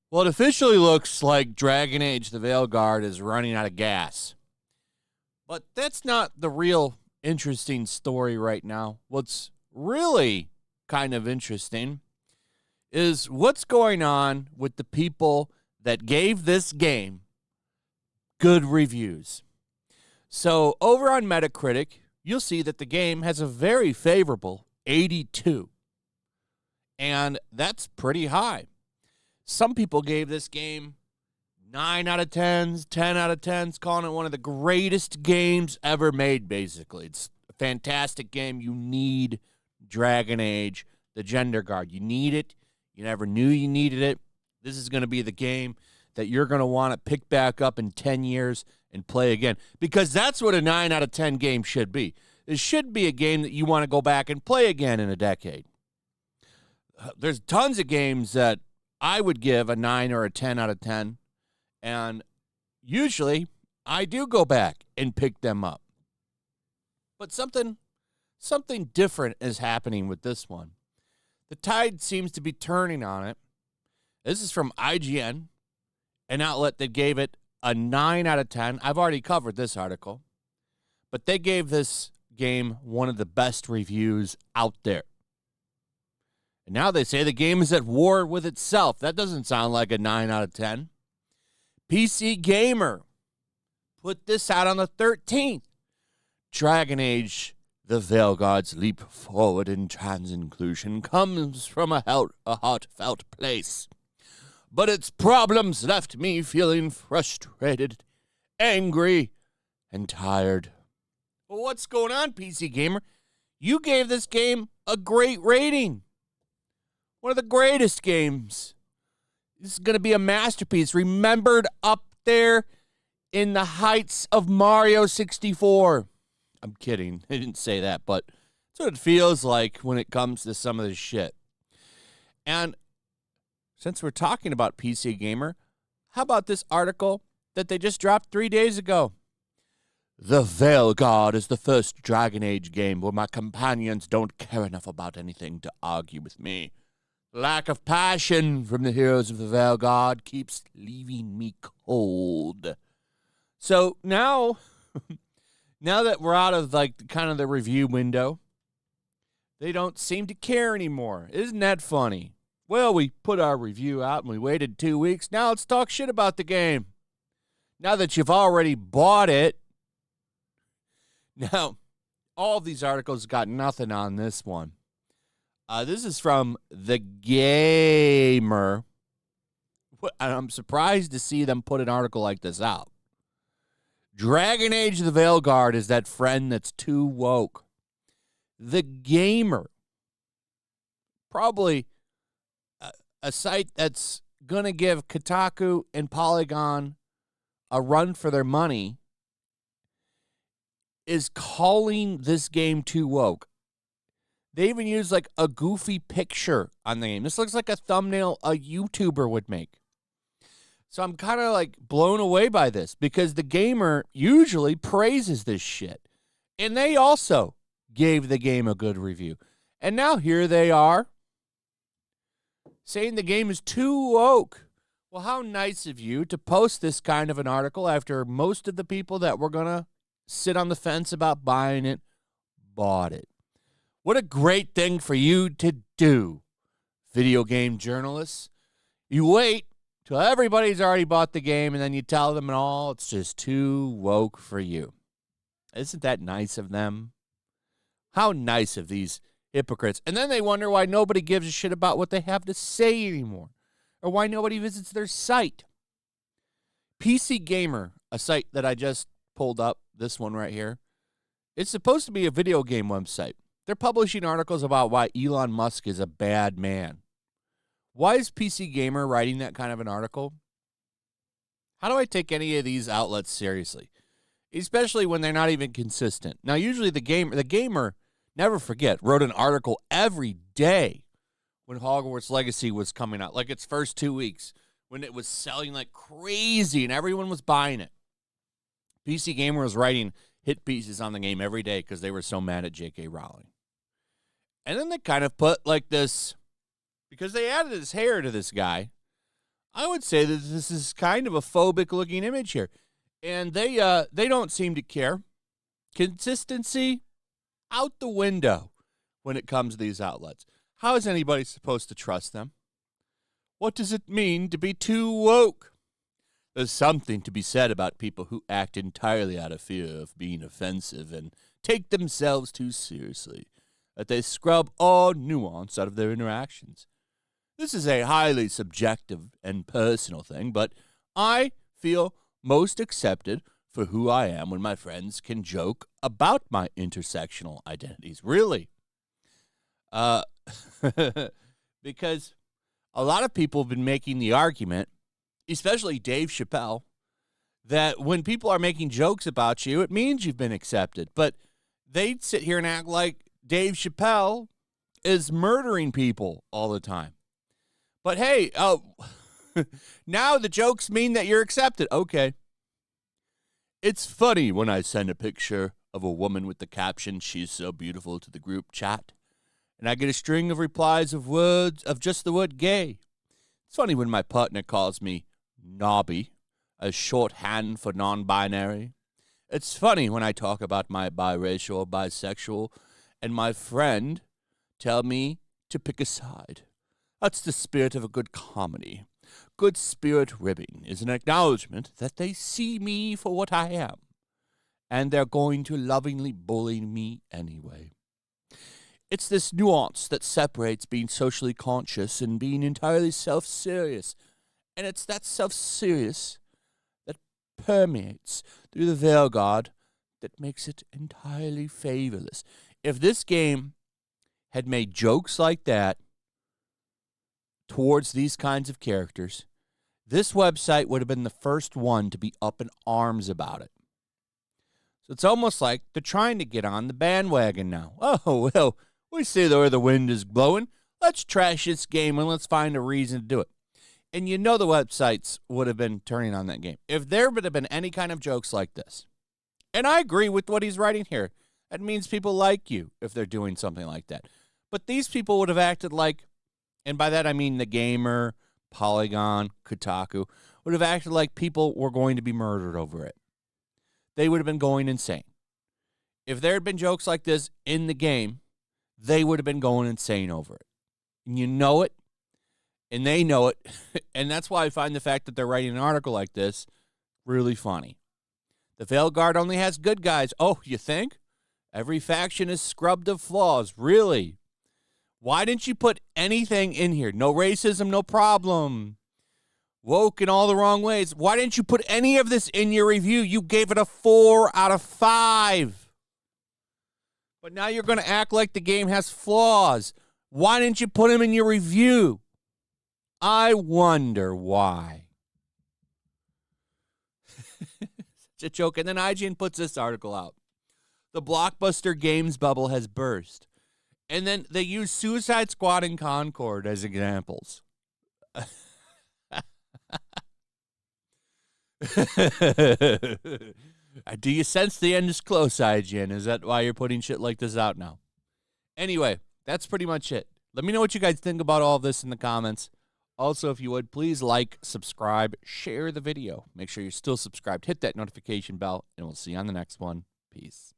Well, it officially looks like Dragon Age the Veilguard is running out of gas. But that's not the real interesting story right now. What's really kind of interesting is what's going on with the people that gave this game good reviews. So over on Metacritic, you'll see that the game has a very favorable 82. And that's pretty high. Some people gave this game 9 out of 10s, 10 out of 10s, calling it one of the greatest games ever made, basically. It's a fantastic game. You need Dragon Age, the Gender Guard. You need it. You never knew you needed it. This is going to be the game that you're going to want to pick back up in 10 years and play again. Because that's what a 9 out of 10 game should be. It should be a game that you want to go back and play again in a decade. There's tons of games that I would give a 9 or a 10 out of 10. And usually I do go back and pick them up. But something different is happening with this one. The tide seems to be turning on it. This is from IGN, an outlet that gave it a 9 out of 10. I've already covered this article. But they gave this game one of the best reviews out there. And now they say the game is at war with itself. That doesn't sound like a 9 out of 10. PC Gamer put this out on the 13th. Dragon Age, the Veilguard's leap forward in trans inclusion comes from a heartfelt place. But its problems left me feeling frustrated, angry, and tired. Well, what's going on, PC Gamer? You gave this game a great rating. One of the greatest games. This is going to be a masterpiece, remembered up there in the heights of Mario 64. I'm kidding. I didn't say that, but that's what it feels like when it comes to some of this shit. And since we're talking about PC Gamer, how about this article that they just dropped 3 days ago? The Veilguard is the first Dragon Age game where my companions don't care enough about anything to argue with me. Lack of passion from the heroes of the Veilguard keeps leaving me cold. So now that we're out of kind of the review window, they don't seem to care anymore. Isn't that funny? Well, we put our review out and we waited 2 weeks. Now let's talk shit about the game. Now that you've already bought it. Now, all of these articles got nothing on this one. This is from The Gamer. I'm surprised to see them put an article like this out. Dragon Age the Veilguard is that friend that's too woke. The Gamer. Probably a site that's going to give Kotaku and Polygon a run for their money, is calling this game too woke. They even use a goofy picture on the game. This looks like a thumbnail a YouTuber would make. So I'm kind of blown away by this because the Gamer usually praises this shit. And they also gave the game a good review. And now here they are saying the game is too woke. Well, how nice of you to post this kind of an article after most of the people that were going to sit on the fence about buying it bought it. What a great thing for you to do, video game journalists. You wait till everybody's already bought the game, and then you tell them it's just too woke for you. Isn't that nice of them? How nice of these hypocrites. And then they wonder why nobody gives a shit about what they have to say anymore, or why nobody visits their site. PC Gamer, a site that I just pulled up, this one right here, it's supposed to be a video game website. They're publishing articles about why Elon Musk is a bad man. Why is PC Gamer writing that kind of an article? How do I take any of these outlets seriously? Especially when they're not even consistent. Now, usually the gamer, never forget, wrote an article every day when Hogwarts Legacy was coming out, its first 2 weeks, when it was selling like crazy and everyone was buying it. PC Gamer was writing hit pieces on the game every day because they were so mad at J.K. Rowling. And then they kind of put like this, because they added his hair to this guy, I would say that this is kind of a phobic-looking image here. And they don't seem to care. Consistency, out the window when it comes to these outlets. How is anybody supposed to trust them? What does it mean to be too woke? There's something to be said about people who act entirely out of fear of being offensive and take themselves too seriously, that they scrub all nuance out of their interactions. This is a highly subjective and personal thing, but I feel most accepted for who I am when my friends can joke about my intersectional identities. Really. Because a lot of people have been making the argument, especially Dave Chappelle, that when people are making jokes about you, it means you've been accepted. But they sit here and act like Dave Chappelle is murdering people all the time. But hey, now the jokes mean that you're accepted. Okay. It's funny when I send a picture of a woman with the caption, "She's so beautiful," to the group chat, and I get a string of replies of words of just the word gay. It's funny when my partner calls me knobby, a shorthand for non-binary. It's funny when I talk about my biracial or bisexual, and my friend tell me to pick a side. That's the spirit of a good comedy. Good spirit ribbing is an acknowledgement that they see me for what I am, and they're going to lovingly bully me anyway. It's this nuance that separates being socially conscious and being entirely self-serious, and it's that self-serious that permeates through the Veilguard that makes it entirely favorless. If this game had made jokes like that towards these kinds of characters, this website would have been the first one to be up in arms about it. So it's almost like they're trying to get on the bandwagon now. Oh, well, we see where the wind is blowing. Let's trash this game and let's find a reason to do it. And you know the websites would have been turning on that game. If there would have been any kind of jokes like this, and I agree with what he's writing here, that means people like you if they're doing something like that. But these people would have acted like, and by that I mean the Gamer, Polygon, Kotaku, would have acted like people were going to be murdered over it. They would have been going insane. If there had been jokes like this in the game, they would have been going insane over it. And you know it, and they know it, and that's why I find the fact that they're writing an article like this really funny. The Veilguard only has good guys. Oh, you think? Every faction is scrubbed of flaws. Really? Why didn't you put anything in here? No racism, no problem. Woke in all the wrong ways. Why didn't you put any of this in your review? You gave it a 4 out of 5. But now you're going to act like the game has flaws. Why didn't you put them in your review? I wonder why. Such a joke. And then IGN puts this article out. The Blockbuster Games bubble has burst. And then they use Suicide Squad and Concord as examples. Do you sense the end is close, IGN? Is that why you're putting shit like this out now? Anyway, that's pretty much it. Let me know what you guys think about all of this in the comments. Also, if you would, please like, subscribe, share the video. Make sure you're still subscribed. Hit that notification bell, and we'll see you on the next one. Peace.